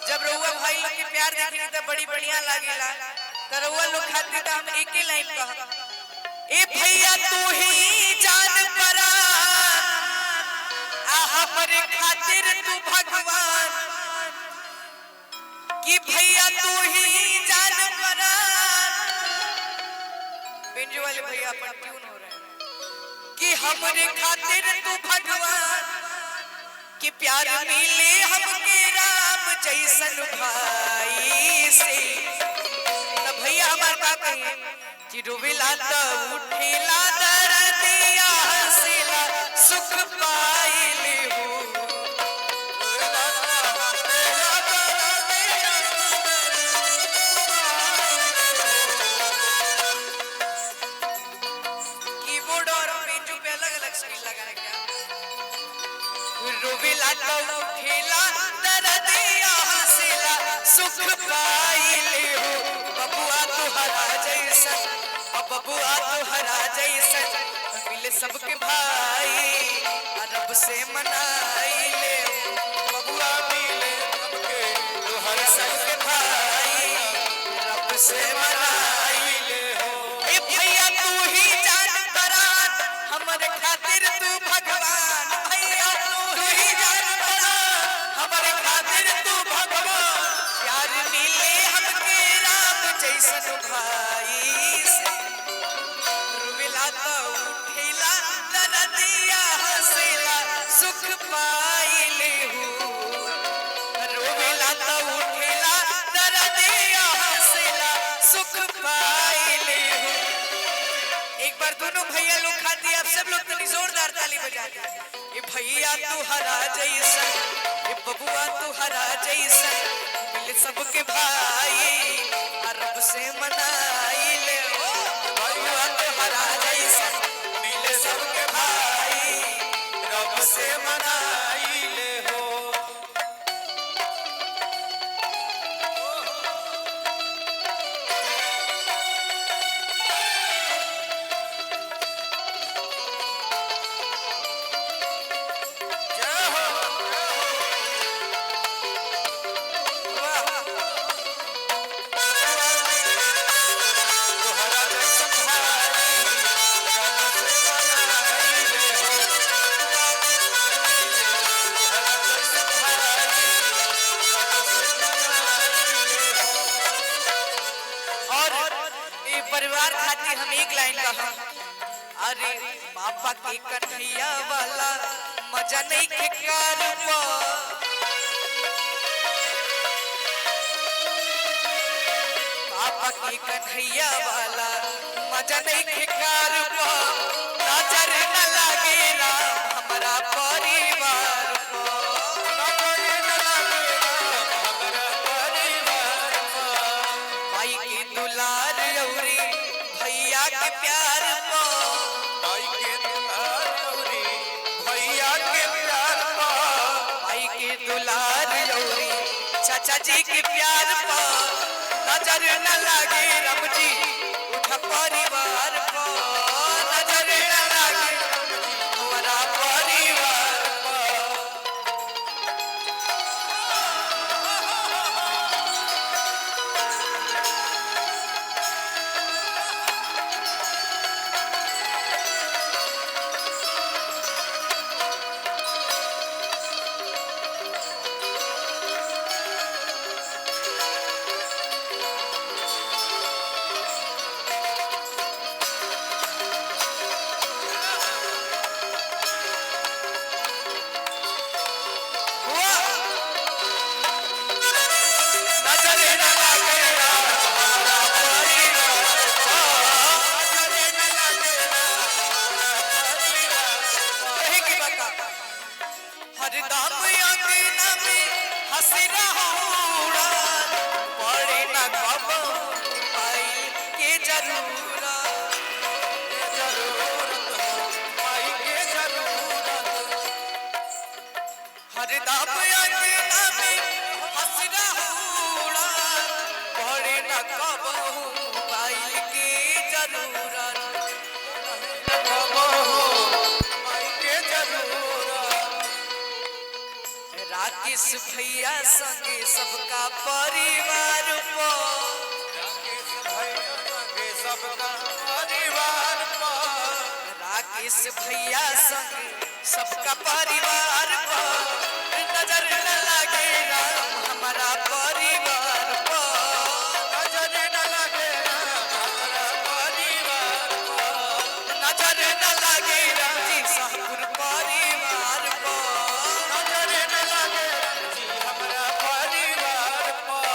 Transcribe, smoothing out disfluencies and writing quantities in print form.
जब रउआ भाई लोग के प्यार देखी तो बड़ी बढ़िया लागेला। तो रउआ लोग खातिर तो हम एक ही लाइन कह, ए भैया तू ही जान परा आ हमरे खातिर तू भगवान, कि भैया तू ही जान परा। बेंजो वाले भैया अपन ट्यून हो रहे हैं कि हमरे खातिर तू भगवान, कि प्यार मिले हमके राम जैसन भाई से। तब भैया हमार का कहे कि रोवेला तो उठेला दर्दिया हंसेला सुख पाइले हो। कीबोर्ड और बेंजो पे अलग अलग स्किल लगाया गया। रोवेला तो उठेला दर्दिया हंसेला सुख पाइले हो। बबुआ तोहरा जैसन, बबुआ तोहरा जैसन मिले सबके भाई रब से मनाइले हो। बबुआ मिले सबके तोहरा सबके भाई रब से मनाइले हो। ए भैया तू ही जान परान हमरे खातिर तू भगवान, भैया तू ही जान परान हमरे खातिर तू भगवान। प्यार मिले हमके राम जैसन भाई से। रोवेला तो उठेला दर्दिया हंसेला सुख पाइले हो। रोवेला तो उठेला दर्दिया हंसेला सुख पाइले हो। एक बार दोनों भैया लोग खाती, आप सब लोग तो जोरदार ताली बजा दे। ये भैया तू हरा जैसन, ये बबुआ तू हरा जैसन मिले सबके भाई रब से मनाइले हो। बबुआ तू हरा जैसन मिले सबके भाई रब से मनाइले हो। परिवार खातिर हम एक लाइन कहा, अरे पापा के कन्हैया वाला मजा नहीं के कारवा। पापा के कन्हैया वाला मजा नहीं के कारवा। नजर न लगे ना हमारा परिवार को, नजर न लगे ना हमारा परिवार को। भाई के दुलार औरी भैया के प्यार को, भाई के दुलार औरी भैया के प्यार को। भाई के दुलार औरी चाचा जी के प्यार को नजर न लगे रब जी उठा परिवार को। नजर न लगे हमारा परिवार को। भैया संगे सबका परिवार पर राकेश भैया संगे सबका परिवार पर नजर न लगे राम हमारा परिवार पर नजर न लगे राम हमारा परिवार पर नजर न लगे राम जी शाहपुर परिवार पर नजर न लगे राम जी हमारा परिवार पर